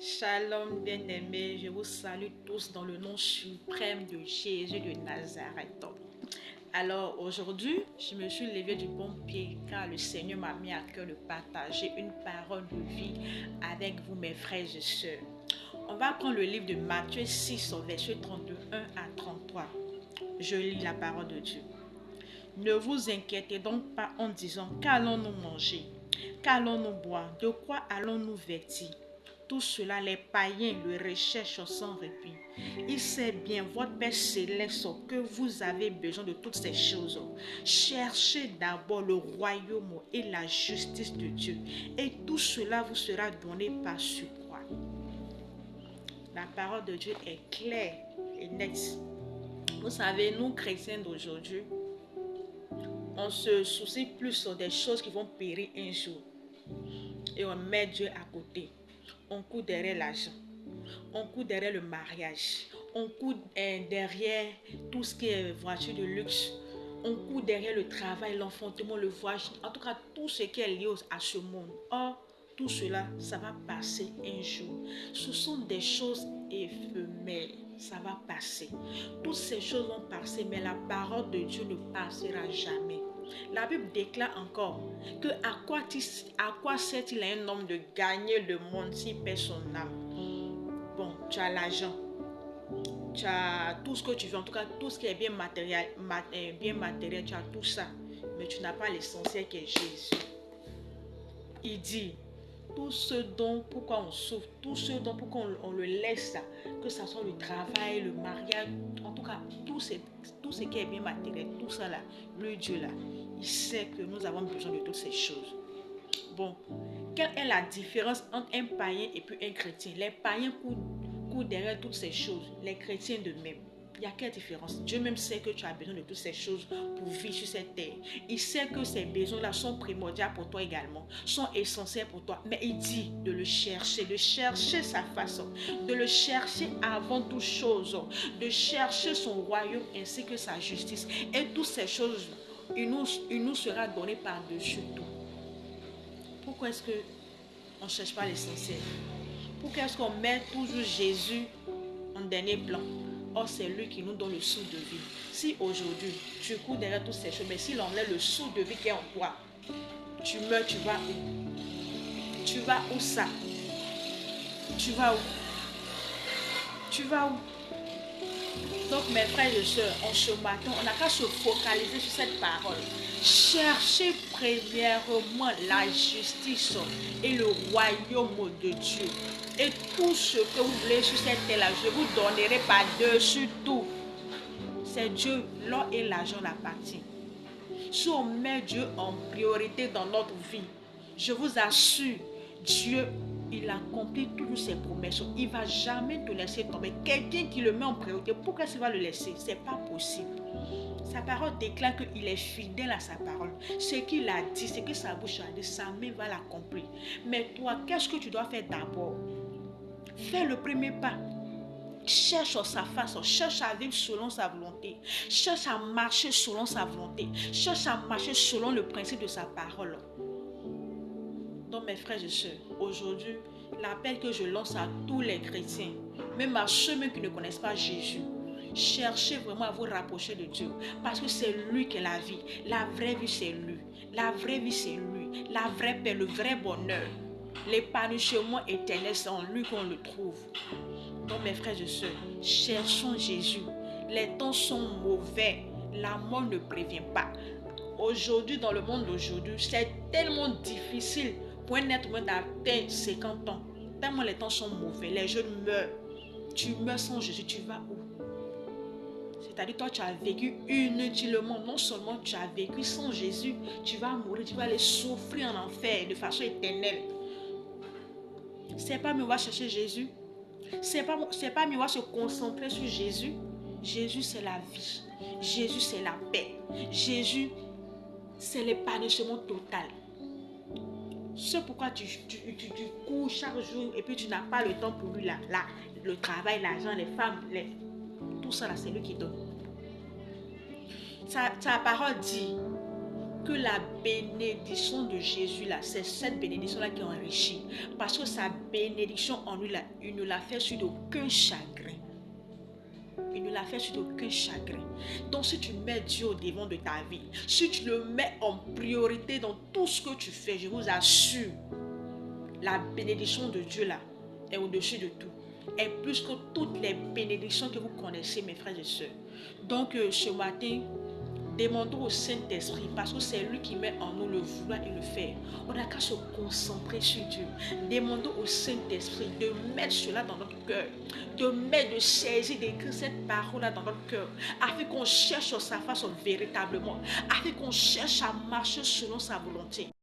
Shalom bien-aimés, je vous salue tous dans le nom suprême de Jésus de Nazareth. Alors aujourd'hui, je me suis levée du bon pied car le Seigneur m'a mis à cœur de partager une parole de vie avec vous mes frères et sœurs. On va prendre le livre de Matthieu 6 au verset 32, 1 à 33. Je lis la parole de Dieu. Ne vous inquiétez donc pas en disant qu'allons-nous manger, qu'allons-nous boire, de quoi allons-nous vêtir. Tout cela, les païens le recherchent sans répit. Il sait bien, votre Père céleste, que vous avez besoin de toutes ces choses. Cherchez d'abord le royaume et la justice de Dieu, et tout cela vous sera donné par surcroît. La parole de Dieu est claire et nette. Vous savez, nous chrétiens d'aujourd'hui, on se soucie plus des choses qui vont périr un jour. Et on met Dieu à côté. On court derrière l'argent. On court derrière le mariage. On court derrière tout ce qui est voiture de luxe. On court derrière le travail, l'enfantement, le voyage. En tout cas, tout ce qui est lié à ce monde. Or, tout cela, ça va passer un jour. Ce sont des choses éphémères. Ça va passer. Toutes ces choses vont passer, mais la parole de Dieu ne passera jamais. La Bible déclare encore que à quoi sert-il à un homme de gagner le monde s'il perd son âme? Bon, tu as l'argent, tu as tout ce que tu veux, en tout cas tout ce qui est bien matériel, tu as tout ça, mais tu n'as pas l'essentiel qui est Jésus. Il dit, tout ce dont pourquoi on souffre, tout ce dont pourquoi on le laisse, que ce soit le travail, le mariage, en tout cas tout ce qui est bien matériel, tout ça là, le Dieu là, il sait que nous avons besoin de toutes ces choses. Bon, quelle est la différence entre un païen et puis un chrétien? Les païens courent derrière toutes ces choses, les chrétiens de même. Il y a quelle différence? Dieu même sait que tu as besoin de toutes ces choses pour vivre sur cette terre. Il sait que ces besoins-là sont primordiaux pour toi également, sont essentiels pour toi. Mais il dit de le chercher, de chercher sa façon, de le chercher avant toute chose, de chercher son royaume ainsi que sa justice. Et toutes ces choses, il nous sera donné par-dessus tout. Pourquoi est-ce qu'on ne cherche pas l'essentiel? Pourquoi est-ce qu'on met toujours Jésus en dernier plan? Or, c'est lui qui nous donne le sou de vie. Si aujourd'hui, tu cours derrière toutes ces choses, mais s'il enlève le sou de vie qui est en toi, tu meurs, tu vas où? Tu vas où ça? Tu vas où? Tu vas où? Donc, mes frères et sœurs, en ce matin, on n'a qu'à se focaliser sur cette parole. Cherchez premièrement la justice et le royaume de Dieu. Et tout ce que vous voulez sur cette terre-là, je vous donnerai par-dessus tout. C'est Dieu, l'or et l'argent l'appartient. Si on met Dieu en priorité dans notre vie, je vous assure, Dieu, il accomplit toutes ses promesses. Il ne va jamais te laisser tomber. Quelqu'un qui le met en priorité, pourquoi il va le laisser? Ce n'est pas possible. Sa parole déclare qu'il est fidèle à sa parole. Ce qu'il a dit, ce que sa bouche a dit, sa main va l'accomplir. Mais toi, qu'est-ce que tu dois faire d'abord? Fais le premier pas. Cherche sa face, cherche à vivre selon sa volonté, cherche à marcher selon sa volonté, cherche à marcher selon le principe de sa parole. Donc mes frères et sœurs, aujourd'hui, l'appel que je lance à tous les chrétiens, même à ceux qui ne connaissent pas Jésus, cherchez vraiment à vous rapprocher de Dieu, parce que c'est lui qui est la vie. La vraie vie, c'est lui. La vraie vie, c'est lui. La vraie paix, le vrai bonheur, l'épanouissement éternel, c'est en lui qu'on le trouve. Donc mes frères et sœurs, cherchons Jésus. Les temps sont mauvais. La mort ne prévient pas. Aujourd'hui, dans le monde d'aujourd'hui, c'est tellement difficile pour un être humain d'atteindre 50 ans. Tellement les temps sont mauvais. Les jeunes meurent. Tu meurs sans Jésus, tu vas où? C'est-à-dire, toi, tu as vécu inutilement. Non seulement tu as vécu sans Jésus, tu vas mourir, tu vas aller souffrir en enfer de façon éternelle. C'est pas mieux, on va chercher Jésus. C'est pas mieux, on va se concentrer sur Jésus. Jésus, c'est la vie. Jésus, c'est la paix. Jésus, c'est l'épanouissement total. C'est pourquoi tu cours chaque jour et puis tu n'as pas le temps pour lui. Le travail, l'argent, les femmes, tout ça, là, c'est lui qui donne. Sa parole dit que que la bénédiction de Jésus, là, c'est cette bénédiction-là qui enrichit. Parce que sa bénédiction en lui, là, il ne l'a fait sur d'aucun chagrin. Il ne l'a fait sur aucun chagrin. Donc si tu mets Dieu au devant de ta vie, si tu le mets en priorité dans tout ce que tu fais, je vous assure, la bénédiction de Dieu là est au-dessus de tout. Est plus que toutes les bénédictions que vous connaissez, mes frères et sœurs. Donc ce matin, demandons au Saint-Esprit, parce que c'est lui qui met en nous le vouloir et le faire. On n'a qu'à se concentrer sur Dieu. Demandons au Saint-Esprit de mettre cela dans notre cœur, de saisir, d'écrire cette parole-là dans notre cœur, afin qu'on cherche sa face véritablement, afin qu'on cherche à marcher selon sa volonté.